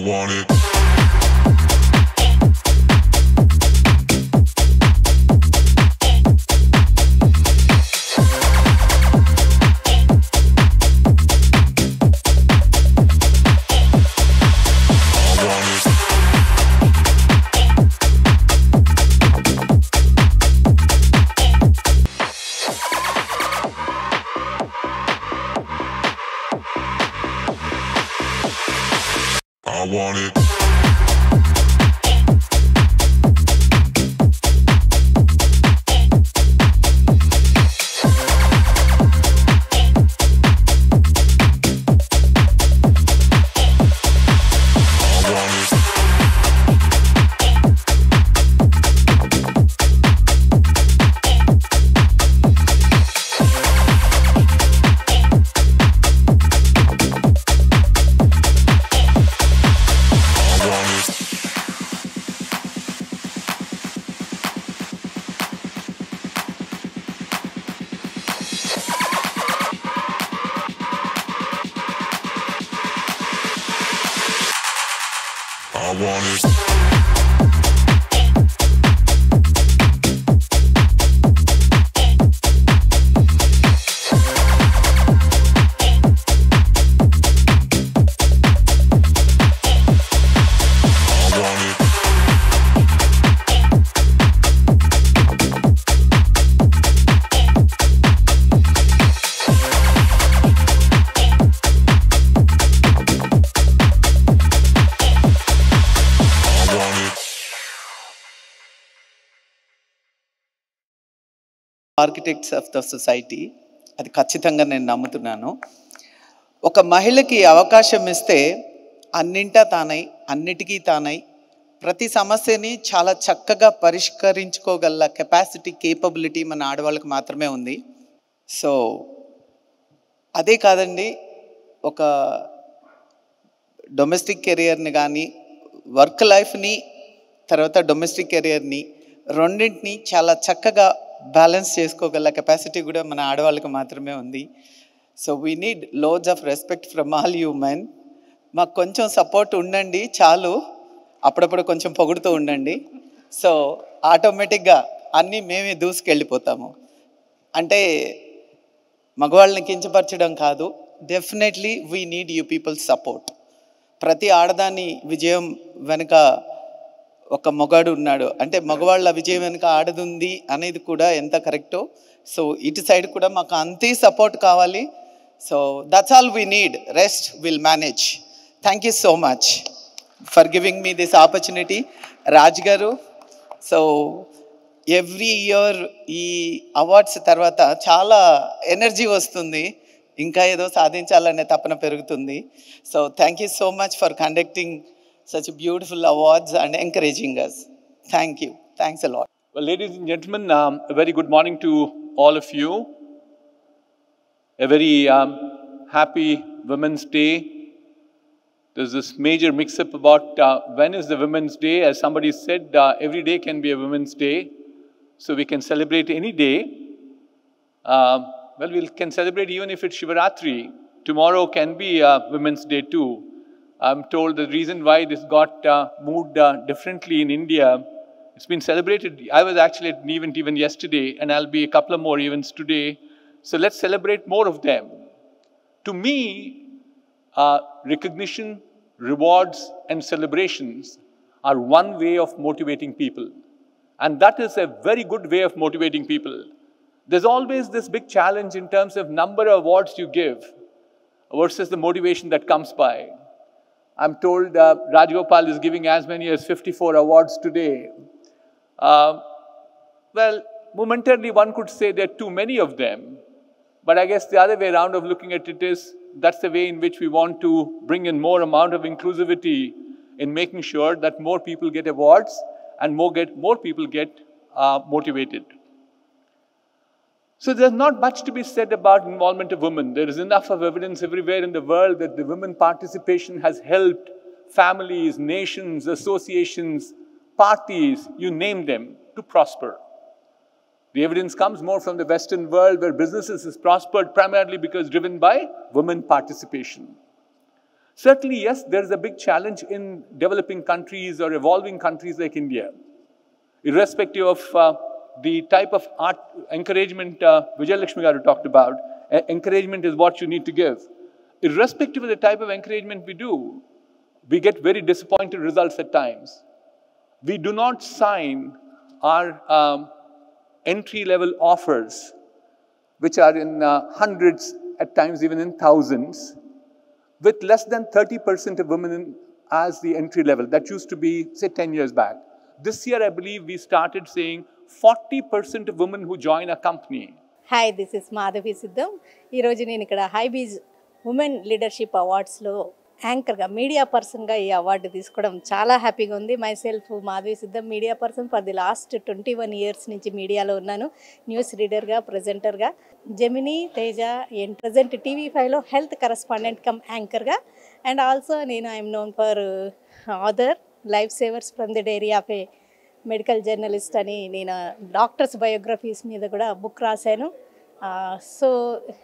want it. I want it. I want it. Architects of the society, అది ఖచ్చితంగా నేను నమ్ముతున్నాను. ఒక మహిళకి అవకాశం ఇస్తే అన్నింటా తానై, అన్నిటికీ తానై, ప్రతి సమస్యని చాలా చక్కగా పరిష్కరించుకోగల కెపాసిటీ, కేపబిలిటీ మన ఆడవాళ్ళకి మాత్రమే ఉంది. సో అదే కాదండి, ఒక డొమెస్టిక్ కెరియర్ని కానీ, వర్క్ లైఫ్ని, తర్వాత డొమెస్టిక్ కెరియర్ని రెండింటిని చాలా చక్కగా బ్యాలెన్స్ చేసుకోగల కెపాసిటీ కూడా మన ఆడవాళ్ళకి మాత్రమే ఉంది. So we need loads of respect from all you men. మాకు కొంచెం సపోర్ట్ ఉండండి చాలు, అప్పుడప్పుడు కొంచెం పొగుడుతూ ఉండండి. సో ఆటోమేటిక్గా అన్నీ మేమే దూసుకెళ్ళిపోతాము. అంటే మగవాళ్ళని కించపరచడం కాదు, definitely we need you peoples support. ప్రతి ఆడదాని విజయం వెనుక ఒక మగాడు ఉన్నాడు అంటే మగవాళ్ళ విజయం వెనుక ఆడదుంది అనేది కూడా ఎంత కరెక్టో. సో ఇటు సైడ్ కూడా మాకు అంతే సపోర్ట్ కావాలి. So that's all we need, rest will manage. Thank you so much for giving me this opportunity Raj గారు. సో ఎవ్రీ ఇయర్ ఈ అవార్డ్స్ తర్వాత చాలా ఎనర్జీ వస్తుంది, ఇంకా ఏదో సాధించాలనే తపన పెరుగుతుంది. So thank you so much for conducting such beautiful awards and encouraging us. Thank you. Thanks a lot. Well, ladies and gentlemen, a very good morning to all of you. A very happy Women's Day. There's this major mix-up about when is the Women's Day. As somebody said, every day can be a Women's Day. So we can celebrate any day. Well, we can celebrate even if it's Shivaratri. Tomorrow can be Women's Day too. I'm told the reason why this got moved differently in India, it's been celebrated. I was actually at an event even yesterday, and I'll be a couple of more events today. So let's celebrate more of them. To me, recognition, rewards, and celebrations are one way of motivating people. And that is a very good way of motivating people. There's always this big challenge in terms of number of awards you give versus the motivation that comes by. I'm told Rajgopal is giving as many as 54 awards today. Well, momentarily one could say there are too many of them. But I guess the other way around of looking at it is, that's the way in which we want to bring in more amount of inclusivity in making sure that more people get awards and more people get motivated. So there's not much to be said about involvement of women. There is enough of evidence everywhere in the world that the women participation has helped families, nations, associations, parties, you name them, to prosper. The evidence comes more from the Western world, where businesses has prospered primarily because driven by women participation. Certainly, yes, there is a big challenge in developing countries or evolving countries like India. Irrespective of the type of art encouragement Vijay Lakshmi Garu talked about, encouragement is what you need to give. Irrespective of the type of encouragement we do, we get very disappointed results at times. We do not sign our entry-level offers, which are in hundreds, at times even in thousands, with less than 30% of women as the entry level. That used to be, say, 10 years back. This year, I believe we started saying 40% of women who join a company. Hi, this is Madhavi Siddham. ఈరోజు నేను ఇక్కడ హైబీజ్ women leadership అవార్డ్స్లో యాంకర్గా media పర్సన్గా ఈ award తీసుకోవడం చాలా హ్యాపీగా ఉంది. My self Madhavi Siddham, media person for the last 21 years నుంచి మీడియాలో ఉన్నాను. న్యూస్ రీడర్గా, ప్రెజెంటర్గా, జెమినీ, తేజ అండ్ ప్రజెంట్ TV5లో హెల్త్ కరెస్పాండెంట్ కమ్ యాంకర్గా. అండ్ ఆల్సో నేను I'm known for author life savers from the diary of a medical journalist అని నేను డాక్టర్స్ బయోగ్రఫీస్ మీద కూడా బుక్ రాశాను. సో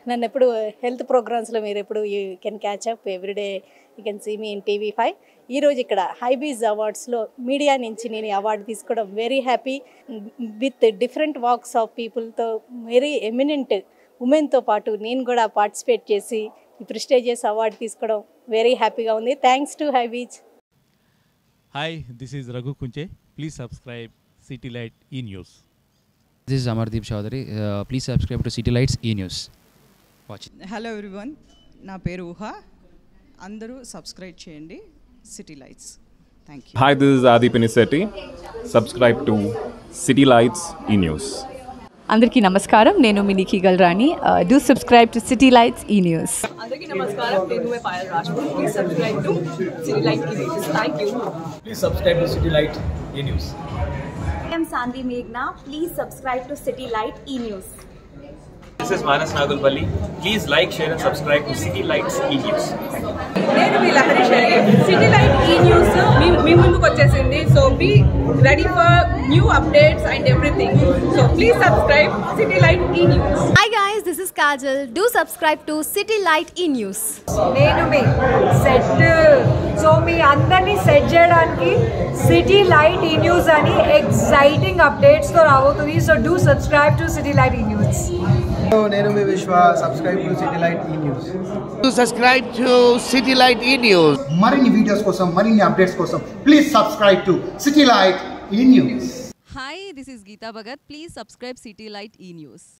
నన్ను ఎప్పుడు హెల్త్ ప్రోగ్రామ్స్లో మీరు ఎప్పుడు you can catch up everyday, you can see me in TV5. ఈరోజు ఇక్కడ హైబీజ్ అవార్డ్స్లో మీడియా నుంచి నేను అవార్డు తీసుకోవడం very happy. With different walks of పీపుల్తో వెరీ ఎమినెంట్ ఉమెన్తో పాటు నేను కూడా పార్టిసిపేట్ చేసి ఈ ప్రెస్టీజియస్ అవార్డు తీసుకోవడం వెరీ హ్యాపీగా ఉంది. Thanks to Hybiz. Hi, this is Raghu Kunche. Please subscribe City Light E-News. This is Amardeep Chaudhary. Please subscribe to City Lights E-News. Watch it. Hello everyone, నా పేరు ఊహా. అందరూ subscribe చేయండి city lights. Thank you. Hi, this is Adi Pinisetti. Subscribe to City Lights E-News. అందరికీ నమస్కారం, నేను మీ Nikki Galrani. Do subscribe to City Lights E news. అందరికీ నమస్కారం, నేను Payal Rajput. Please subscribe to City light E news. Thank you. Please subscribe to City light E news. I am Sandhi Meghna. Please subscribe to City Light E-News. This is Manas Nagulpalli. Please like, share and subscribe to City Lights E-News. నేను మీ Lahari Sharif. City light E news మీ ముందుకు వచ్చేసింది. So be ready for new updates and everything. So please subscribe city light E news. Hi guys, this is Kajal. Do subscribe to City Light E-News. నేను మీ set. So మీ అందరినీ set చేయడానికి city light E news అని exciting అప్డేట్స్తో రాబోతుంది. So do subscribe to City light E news. నేను మీ విశ్వ. Subscribe to City light E news. Subscribe to City light E news. మరిన్ని videos కోసం, మరిన్ని అప్డేట్స్ కోసం please subscribe to City light E news. Hi, this is Geeta Bhagat. Please subscribe City Light E-News.